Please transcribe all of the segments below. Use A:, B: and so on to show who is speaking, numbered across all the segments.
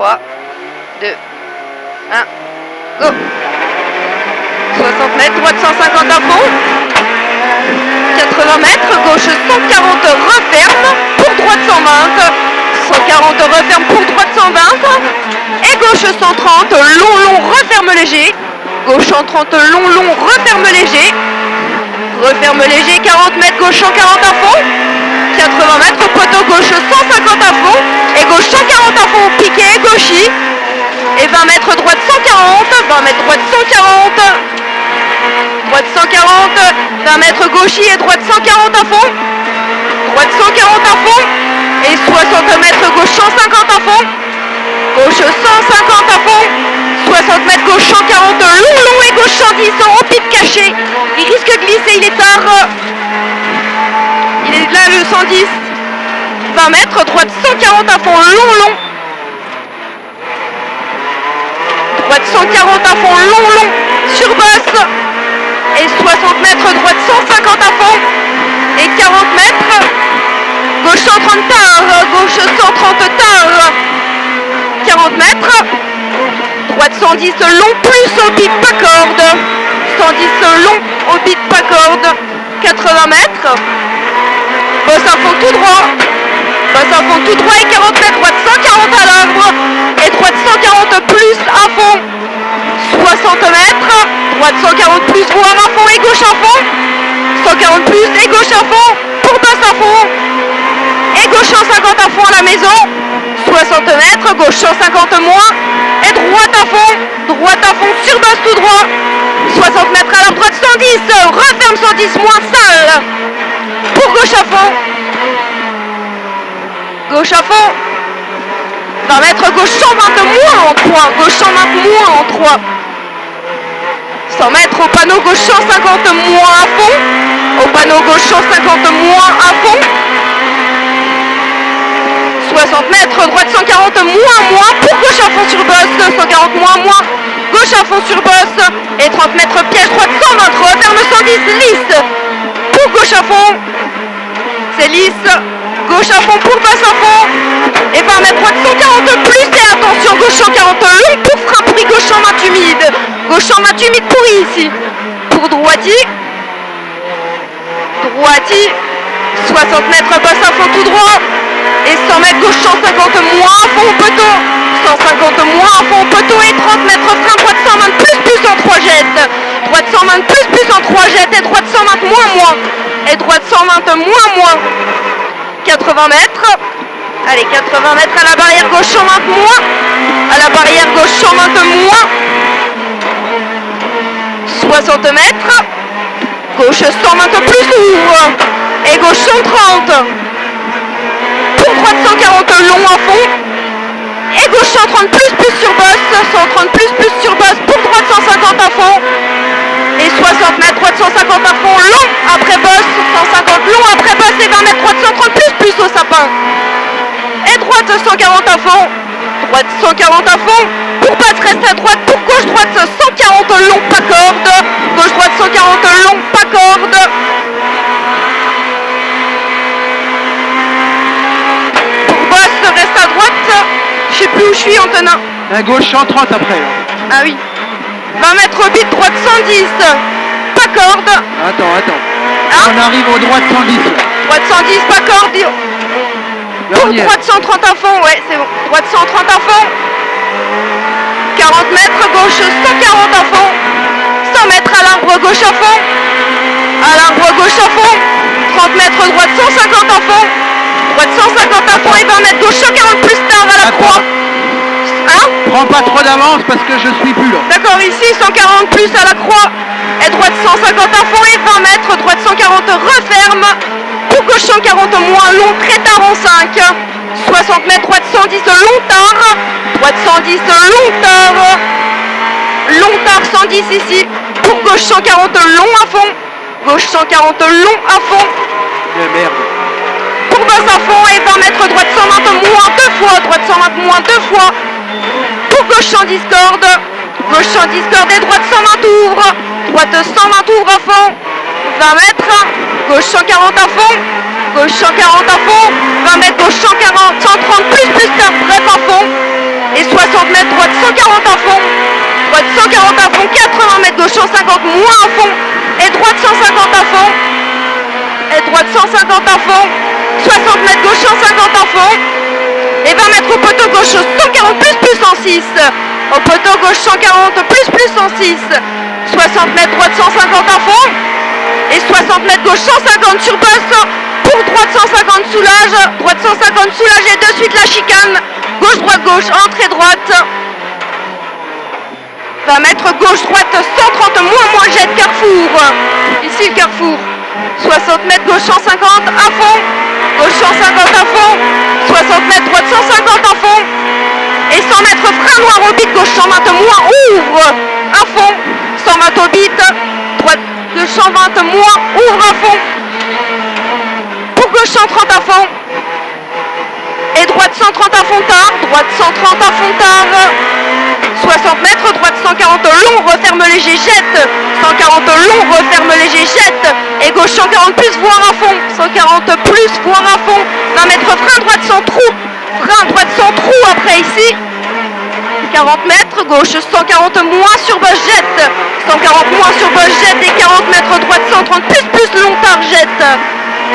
A: 3, 2, 1, go. 60 mètres, droite 150 à fond. 80 mètres, gauche 140, referme. Pour droite 120. 140, referme pour droite 120. Et gauche 130, long, referme léger. Gauche 130, long, referme léger. Referme léger, 40 mètres, gauche 140 à fond. 80 mètres, poteau gauche 150 à fond. Et gauche 140 à fond, piqué, gauchy. Et 20 mètres, droite 140. 20 mètres, droite 140. Droite 140. 20 mètres, gauchy et droite 140 à fond. Droite 140 à fond. Et 60 mètres, gauche 150 à fond. Gauche 150 à fond. 60 mètres, gauche 140, long et gauche 110, au pied caché. Il risque de glisser, il est tard. Il est là le 110. 20 mètres, droite 140 à fond, long. Droite 140 à fond, long, sur bosse. Et 60 mètres, droite 150 à fond. Et 40 mètres, gauche 130 tard, gauche 130 tard. 40 mètres. Droite 110 long plus au bit pas corde. 110 long au bit pas corde. 80 mètres. Bosse à fond tout droit. Bosse à fond tout droit et 40 mètres. Droite 140 à l'arbre. Et droite 140 plus à fond. 60 mètres. Droite 140 plus voire à fond et gauche à fond. 140 plus et gauche à fond. Pour bosse à fond. Et gauche 150 à fond à la maison. 60 mètres. Gauche 150 moins. Et droite à fond, sur bosse tout droit. 60 mètres à la droite 110, referme 110 moins sale. Pour gauche à fond. Gauche à fond. 20 mètres, gauche 120 moins en 3. Gauche 120 moins en 3. 100 mètres au panneau gauche 150 moins à fond. Au panneau gauche 150 moins à fond. 60 mètres, droite 140 moins, pour gauche à fond sur bosse, 140 moins, gauche à fond sur bosse, et 30 mètres piège, droite 120, referme 110, lisse, pour gauche à fond, c'est lisse, gauche à fond pour bosse à fond, et 20 mètres, droite 140 plus, et attention, gauche 140 long, pour frappe, pris gauche 120 humide, gauche 120 humide pourri ici, pour droitier, 60 mètres, bosse à fond tout droit, et 100 mètres gauche 150 moins à fond au poteau, 150 moins à fond au poteau et 30 mètres frein, droite 120 plus en 3 jettes, droite 120 plus en 3 jettes et droite 120 moins, et droite 120 moins, 80 mètres, allez 80 mètres à la barrière gauche 120 moins, à la barrière gauche 120 moins, 60 mètres, gauche 120 plus ouvre, et gauche 130, pour droite 140 long à fond, et gauche 130 plus sur bosse, 130 plus sur bosse, pour droite 150 à fond, et 60 mètres, droite 150 à fond, long après bosse, 150 long après bosse, et 20 mètres, droite 130 plus au sapin, et droite 140 à fond, droite 140 à fond, pour bosse reste à droite, pour gauche droite 140 long pas corde, gauche droite 140 long pas corde, reste à droite, je sais plus où je suis Antonin.
B: À gauche 130 après.
A: Ah oui. 20 mètres bit, droite 110, pas corde.
B: Attends.
A: Hein?
B: On arrive au droite 110.
A: Droite 110, pas corde. Pour droite 130 à fond, ouais c'est bon. Droite 130 à fond. 40 mètres, gauche 140 à fond. 100 mètres à l'arbre, gauche à fond. À l'arbre, gauche à fond. 30 mètres, droite 150 à fond. Droite 150 à fond et 20 mètres gauche 140 plus tard à la croix. Hein?
B: Prends pas trop d'avance parce que je suis plus là.
A: D'accord, ici 140 plus à la croix. Et droite 150 à fond et 20 mètres. Droite 140 referme. Pour gauche 140 moins long, très tard en 5. 60 mètres, droite 110 long tard. Droite 110 long tard. Long tard 110 ici. Pour gauche 140 long à fond. Gauche 140 long à fond.
B: Merde.
A: Pour bosse à fond et 20 mètres, droite 120 moins 2 fois, droite 120 moins 2 fois, pour gauche 110 corde, gauche 110 corde et droite 120 ouvre, droite 120 ouvre à fond, 20 mètres, gauche 140 à fond, Gauche 140 à fond. 20 mètres, gauche 140, 130 plus tard, bref à fond. Et 60 mètres, droite 140 à fond. Droite 140 à fond, 80 mètres, gauche 150, moins à fond. Et droite 150 à fond. Et droite 150 à fond. 60 mètres, gauche 150 à fond. Et 20 mètres au poteau gauche 140 plus en 6. Au poteau gauche 140 plus en 6. 60 mètres, droite 150 à fond. Et 60 mètres gauche 150 sur bosse. Pour droite 150 soulage. Droite 150 soulage et de suite la chicane. Gauche, droite, gauche, entrée droite. 20 mètres gauche, droite 130, moins, jette, carrefour. Ici le carrefour. 60 mètres gauche 150 à fond. Gauche 150 à fond. 60 mètres droite 150 à fond. Et 100 mètres frein noir au bit, gauche 120 moins, ouvre à fond. 120 au bit, droite gauche 120 moins, ouvre à fond. Pour gauche 130 à fond. Et droite 130 à fond tard, droite 130 à fond tard. 60 mètres, droite 140 long, referme léger, jette. 140 long, referme léger, jette. Et gauche 140 plus, voire à fond. 140 plus, voire à fond. 20 mètres frein, droite sans trou. Frein, droite sans trou après ici. 40 mètres, gauche 140 moins sur bosse, jette. 140 moins sur bosse, jette. Et 40 mètres, droite 130 plus long, tard, jette.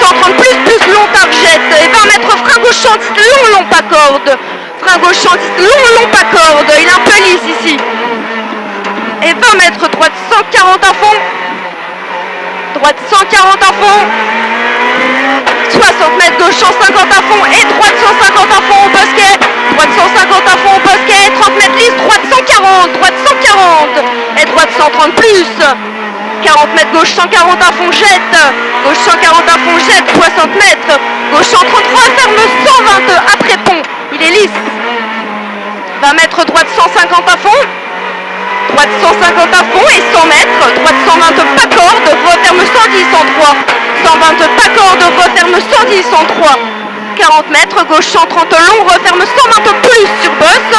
A: 130 plus long, tard, jette. Et 20 mètres frein, gauche 110 long, pas corde. Frein gauche 110 long, pas corde. Il est un peu lisse ici. Et 20 mètres, droite 140 à fond. Droite 140 à fond. 60 mètres, gauche 150 à fond. Et droite 150 à fond au bosquet. Droite 150 à fond au bosquet. 30 mètres lisse, droite 140. Droite 140. Et droite 130 plus. 40 mètres, gauche 140 à fond, jette. Gauche 140 à fond, jette. 60 mètres. Gauche 130, referme 120 après pont. Il est lisse. 20 mètres, droite 150 à fond. Droite 150 à fond et 100 mètres. Droite 120 pas corde, referme 110 en 3. 120 pas corde, referme 110 en 3. 40 mètres, gauche 130 long, referme 120 plus sur bosse.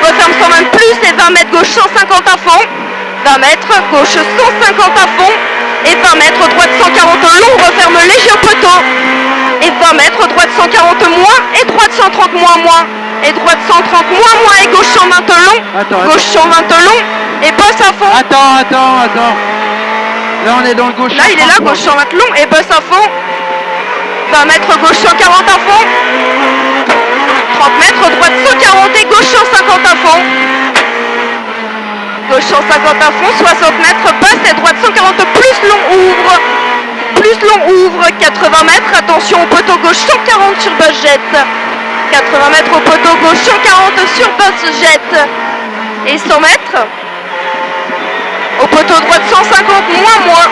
A: Referme 120 plus et 20 mètres, gauche 150 à fond. 20 mètres, gauche 150 à fond. Et 20 mètres, droite 140 long, referme léger au poteau. Et 20 mètres, droite 140 moins, et droite 130 moins. Et droite 130 moins, et gauche 120 long. Gauche 120 long, et bosse à fond.
B: Attends. Là, on est dans le gauche.
A: Là, il est là, gauche 120 long, et bosse à fond. 20 mètres, gauche 140 à fond. 30 mètres, droite 140 et gauche 150 à fond. Gauche 150 à fond, 60 mètres, bosse et droite 140 plus long, ouvre. Plus long, ouvre, 80 mètres, attention au poteau gauche 140 sur bosse, jette. 80 mètres au poteau gauche 140 sur bosse, jette. Et 100 mètres. Au poteau droite 150 moins.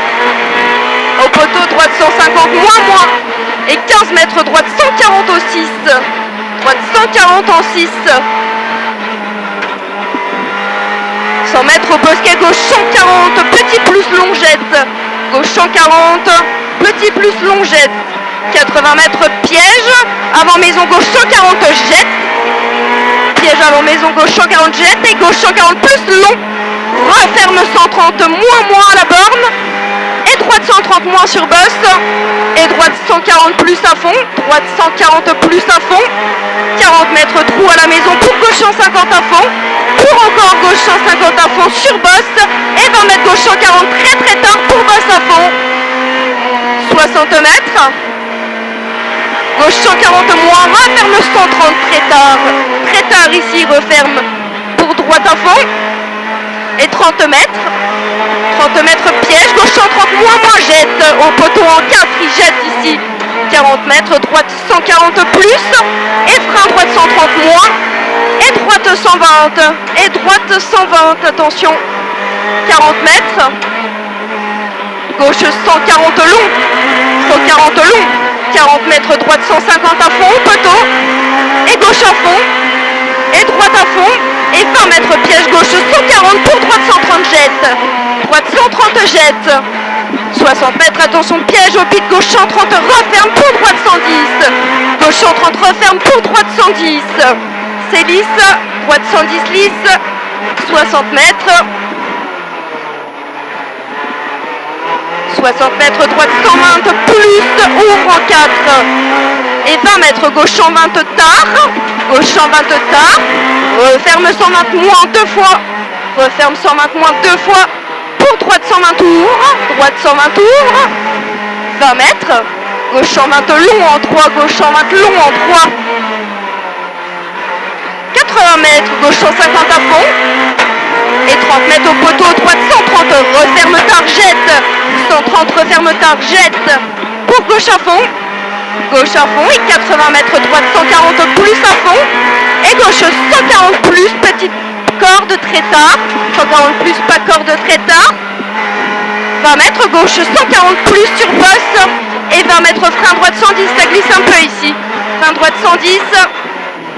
A: Au poteau droite 150 moins. Et 15 mètres droite 140 au 6. Droite 140 en 6. 100 mètres au bosquet gauche 140, petit plus long, jette. Gauche 140, petit plus long, jette. 80 mètres piège, avant maison gauche 140, jette. Piège avant maison gauche 140, jette. Et gauche 140 plus long, referme 130 moins à la borne. Et droite 130 moins sur bosse. Et droite 140 plus à fond. Droite 140 plus à fond. 40 mètres trou à la maison pour gauche 150 à fond. Pour encore gauche 150 à fond sur bosse. Et 20 mètres gauche 140 très tard pour bosse à fond. 60 mètres. Gauche 140 moins, referme 130 très tard. Très tard ici, referme pour droite à fond. Et 30 mètres. 30 mètres piège, gauche 130 moins, jette. Au poteau en 4, il jette ici. 40 mètres, droite 140 plus. Et frein droite 130 moins. Et droite 120. Et droite 120, attention. 40 mètres. Gauche 140 long. 140 long. 40 mètres, droite 150 à fond au poteau. Et gauche à fond. Et droite à fond. Et 20 mètres piège, gauche 140 pour droite 130 jette. Droite 130 jette. 60 mètres, attention piège au bit, gauche 130 referme pour droite 110. Gauche 130 referme pour droite 110. C'est lisse, droite 110 lisse. 60 mètres. 60 mètres droite 120 plus, ouvre en 4. Et 20 mètres gauche 120 tard, gauche 120 tard, referme 120 moins 2 fois, referme 120 moins 2 fois, pour droite 120 tours, droite 120 tours, 20 mètres, gauche 120 long en 3, gauche 120 long en 3, 80 mètres, gauche 150 à fond, et 30 mètres au poteau, droite 130, referme tard, jette, 130, referme tard, jette, pour gauche à fond et 80 mètres droite 140 plus à fond, et gauche 140 plus, petite corde très tard, 140 plus, pas corde très tard, 20 mètres gauche 140 plus sur bosse, et 20 mètres frein droite 110, ça glisse un peu ici, frein droite 110,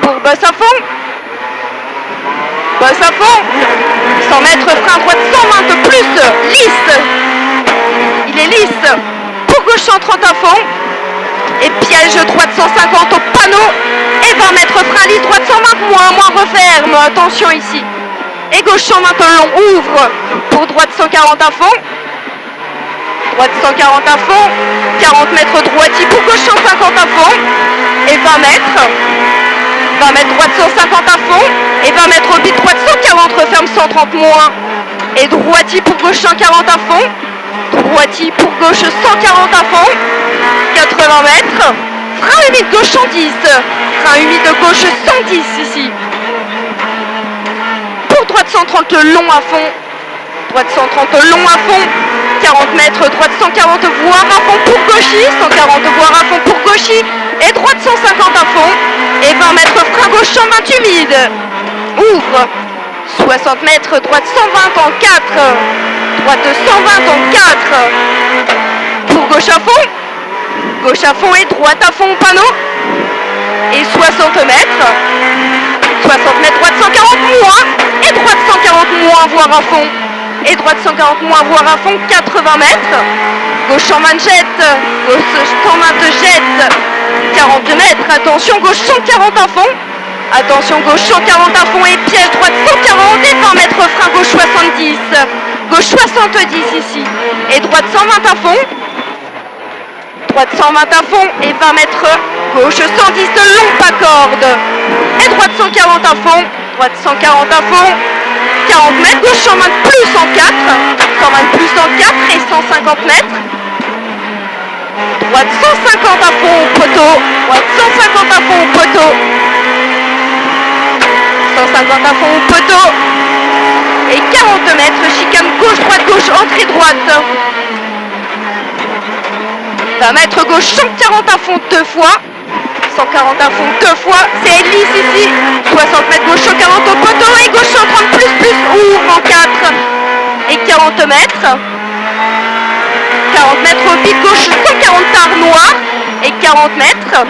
A: pour bosse à fond, 100 mètres frein droite 120 plus, lisse, il est lisse, pour gauche 130 à fond, et piège droite 150 au panneau, et 20 mètres frein lisse droite 120 moins referme, attention ici, et gauche 120 long, ouvre, pour droite 140 à fond, droite 140 à fond, 40 mètres droitier pour gauche 150 à fond, et 20 mètres droite 150 à fond, et 20 mètres au bit droite 140, referme 130 moins, et droitier pour gauche 140 à fond, droitier pour gauche 140 à fond, 80 mètres, frein humide gauche 110, frein humide gauche 110 ici, pour droite 130 long à fond, droite 130 long à fond, 40 mètres, droite 140 voire à fond pour gauchis, 140 voire à fond pour gauchis, et droite 150 à fond, et 20 mètres frein gauche 120 humide, ouvre, 60 mètres, droite 120 en 4, droite 120 en 4, pour gauche à fond et droite à fond au panneau, et 60 mètres, droite 140 moins, et droite 140 moins voire à fond, et droite 140 moins voire à fond, 80 mètres, gauche 120 jette, gauche 120 jette, 42 mètres, attention gauche 140 à fond, attention gauche 140 à fond et piège droite 140 et 20 mètres frein gauche 70, gauche 70 ici, et droite 120 à fond, droite 120 à fond et 20 mètres gauche 110 long pas corde, et droite 140 à fond, droite 140 à fond, 40 mètres, gauche 120 plus en 4, 120 plus en 4 et 150 mètres, droite 150 à fond au poteau, droite 150 à fond au poteau, 150 à fond au poteau, et 40 mètres, chicane gauche, entrée droite, 20 mètres gauche, 140 à fond 2 fois, 140 à fond 2 fois, c'est lisse ici, 60 mètres gauche 140 au poteau, et gauche 130 plus, ouvre en 4, et 40 mètres, 40 mètres au pied gauche 140 tard noir, et 40 mètres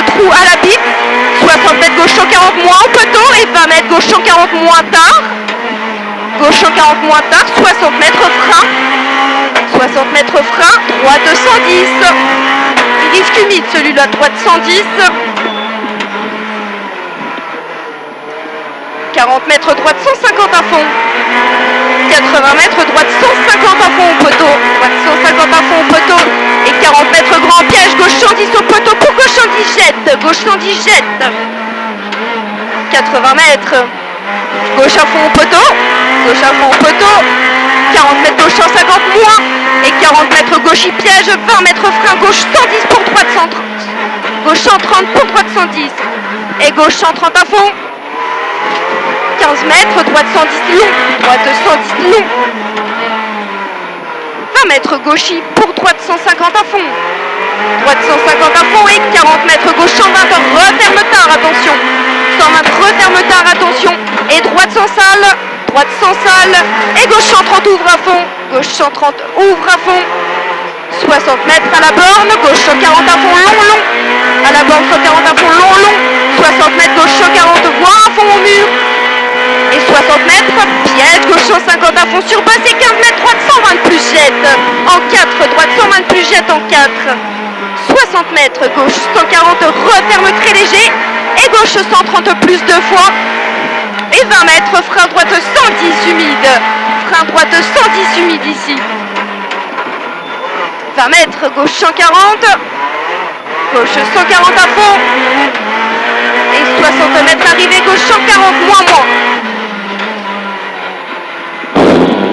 A: trou à la bite, 60 mètres gauche 140 moins au poteau, et 20 mètres gauche 140 moins tard, gauche 140 moins tard, 60 mètres frein, droite 110, il risque humide celui-là, droite 110, 40 mètres droite 150 à fond, 80 mètres droite 150 à fond au poteau, droite 150 à fond au poteau, et 40 mètres grand piège, gauche 110 au poteau, pour gauche 110 jette, gauche 110 jette, 80 mètres, gauche à fond au poteau, 40 mètres gauche 150 moins, et 40 mètres gauche y piège, 20 mètres frein gauche 110 pour droite 130, gauche 130 pour droite 110, et gauche 130 à fond, 15 mètres, droite 110 long, droite 110 long, 20 mètres gauche pour droite 150 à fond, droite 150 à fond, et 40 mètres gauche 120, referme tard, attention, 120 referme tard, attention, et droite sans salle, et gauche 130 ouvre à fond, gauche 130 ouvre à fond, 60 mètres à la borne, gauche 140 à fond long, à la borne 140 à fond long, 60 mètres gauche 140 voire à fond au mur, et 60 mètres, piège, gauche 150 à fond sur bosse, et 15 mètres, droite 120 plus jette, en 4, droite 120 plus jette en 4, 60 mètres, gauche 140, referme très léger, et gauche 130 plus 2 fois, et 20 mètres, frein droite 110 humide, frein droite 110 humide ici, 20 mètres, gauche 140. Gauche 140 à fond. Et 60